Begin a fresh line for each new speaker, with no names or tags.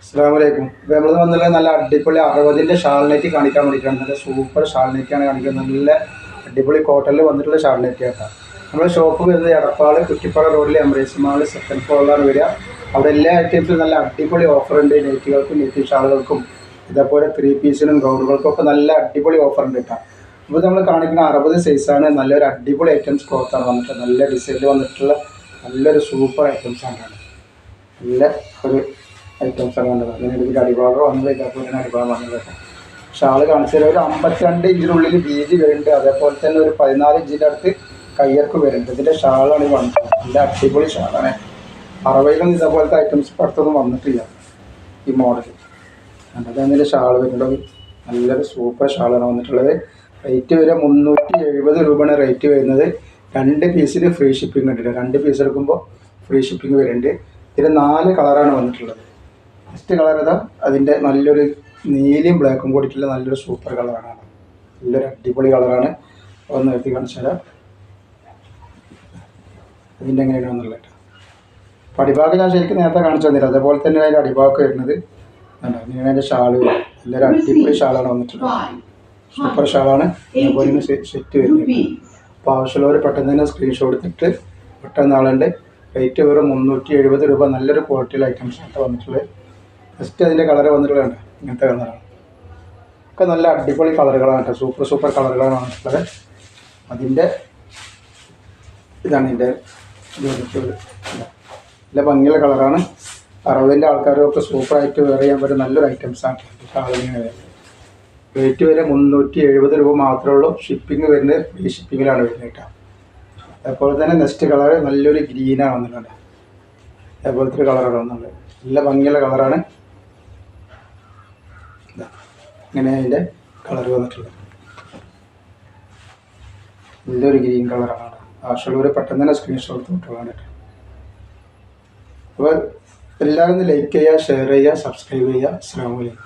അസ്സലാമലൈക്കും. ഇപ്പോൾ നമ്മൾ വന്നുള്ള നല്ല അടിപൊളി 60ൻ്റെ ഷാൾനെറ്റ് കാണിക്കാൻ വേണ്ടിയിട്ടാണ്. നല്ല സൂപ്പർ ഷാൾനെറ്റാണ് കാണിക്കുന്നത്. നല്ല അടിപൊളി കോട്ടണിൽ വന്നിട്ടുള്ള ഷാൾനെറ്റ് കേട്ടോ. നമ്മുടെ ഷോപ്പ് വരുന്നത് എടപ്പാൾ കുറ്റിപ്പാറ റോഡിൽ എംബ്രേസ് മാൾ സെക്കൻഡ് ഫ്ലോറിലാണ് വരിക. അവിടെ എല്ലാ ഐറ്റംസും നല്ല അടിപൊളി ഓഫറുണ്ട്. നെറ്റുകൾക്കും നെറ്റ് ഷാളുകൾക്കും ഇതേപോലെ 3 പീസിനും ഗൗണുകൾക്കും ഒക്കെ നല്ല അടിപൊളി ഓഫറുണ്ട് കേട്ടോ. ഇപ്പോൾ നമ്മൾ കാണിക്കുന്ന 60 സൈസാണ്. നല്ലൊരു അടിപൊളി ഐറ്റംസ് ക്ലോത്താണ് വന്നിട്ട് നല്ല ഡിസൈനിൽ വന്നിട്ടുള്ള നല്ലൊരു സൂപ്പർ ഐറ്റംസാണ്. നല്ല ഒരു ഐറ്റംസാണ് കണ്ടത്. അങ്ങനെ ഇതിൻ്റെ അടിഭാഗം വന്നത് ഇതേപോലെ അടിഭാഗം വന്നത് കേട്ടോ. ഷാള് കാണിച്ചു തരാം. ഒരു 52 ഇഞ്ചിനുള്ളിൽ വീതി വരുന്നുണ്ട്. അതേപോലെ തന്നെ ഒരു 14 ഇഞ്ചിൻ്റെ അടുത്ത് കയ്യർക്ക് വരുന്നുണ്ട്. ഇതിൻ്റെ ഷാളാണ് ഈ വന്നത്. നല്ല അടിപൊളി ഷാളാണ്. 60-ലും ഇതേപോലത്തെ ഐറ്റംസ് ഇപ്പോൾ അടുത്തൊന്നും വന്നിട്ടില്ല ഈ മോഡൽ. അതിൻ്റെ ഷാൾ വരുന്നുണ്ട്. നല്ലൊരു സൂപ്പർ ഷാളാണ് വന്നിട്ടുള്ളത്. റേറ്റ് വരെ 370 രൂപയാണ് റേറ്റ് വരുന്നത്. 2 പീസിന് ഫ്രീ ഷിപ്പിംഗ് ഉണ്ട്. 2 പീസ് എടുക്കുമ്പോൾ ഫ്രീ ഷിപ്പിംഗ് വരുന്നുണ്ട്. ഇതിൽ 4 കളറാണ് വന്നിട്ടുള്ളത്. ഫസ്റ്റ് കളർ ഇതാ, അതിൻ്റെ നല്ലൊരു നീലയും ബ്ലാക്കും കൂടിയിട്ടുള്ള നല്ലൊരു സൂപ്പർ കളറാണ്. നല്ലൊരു അടിപൊളി കളറാണ്. ഒന്ന് നിർത്തി കാണിച്ചാൽ അതിൻ്റെ എങ്ങനെയാണ് വന്നുള്ളത്. അപ്പോൾ അടിഭാഗം ഞാൻ ശരിക്കും നേരത്തെ കാണിച്ചു തന്നില്ല. അതേപോലെ തന്നെ അതിൻ്റെ അടിഭാഗം വരുന്നത് അങ്ങനെയാണ് അതിൻ്റെ ഷാള്. നല്ലൊരു അടിപൊളി ഷാളാണ് വന്നിട്ടുള്ളത്. സൂപ്പർ ഷാളാണ്. അതേപോലെ സെറ്റ് വരുന്നത്. അപ്പോൾ ആവശ്യമുള്ളവർ പെട്ടെന്ന് തന്നെ സ്ക്രീൻഷോട്ട് എടുത്തിട്ട് പെട്ടെന്ന് ആളുണ്ട്. റേറ്റ് വെറും 370 രൂപ. നല്ലൊരു ക്വാളിറ്റിയിൽ ഐറ്റംസാണ് വന്നിട്ടുള്ളത്. ഫസ്റ്റ് അതിൻ്റെ കളർ വന്നിട്ടുള്ളത് ഇങ്ങനത്തെ കളറാണ്. ഒക്കെ നല്ല അടിപൊളി കളറുകളാണ് കേട്ടോ. സൂപ്പർ കളറുകളാണ് വന്നിട്ടുള്ളത്. അതിൻ്റെ ഇതാണ് ഇതിൻ്റെ നല്ല ഭംഗിയുള്ള കളറാണ്. 60ൻ്റെ ആൾക്കാരൊക്കെ സൂപ്പറായിട്ട് വെയർ ചെയ്യാൻ പറ്റും നല്ലൊരു ഐറ്റംസാണ്. റേറ്റ് വരെ 370 രൂപ മാത്രമേ ഉള്ളൂ. ഷിപ്പിംഗ് വരുന്നത് ഫ്രീ ഷിപ്പിങ്ങിലാണ് വരുന്നത് കേട്ടോ. അതേപോലെ തന്നെ നെക്സ്റ്റ് കളർ നല്ലൊരു ഗ്രീനാണ് വന്നിട്ടുണ്ട്. അതേപോലത്തെ ഒരു കളറാണ് വന്നുള്ളത്. നല്ല ഭംഗിയുള്ള കളറാണ്. ഇങ്ങനെ അതിൻ്റെ കളർ വന്നിട്ടുള്ളത്. നല്ലൊരു ഗ്രീൻ കളറാണ്. ആവശ്യമുള്ളവർ പെട്ടെന്ന് തന്നെ സ്ക്രീൻഷോട്ട് വിട്ടുള്ളതാണ് കേട്ടോ. അപ്പോൾ എല്ലാവരും ഒന്ന് ലൈക്ക് ചെയ്യുക, ഷെയർ ചെയ്യുക, സബ്സ്ക്രൈബ് ചെയ്യുക. അസ്സലാമു അലൈക്കും.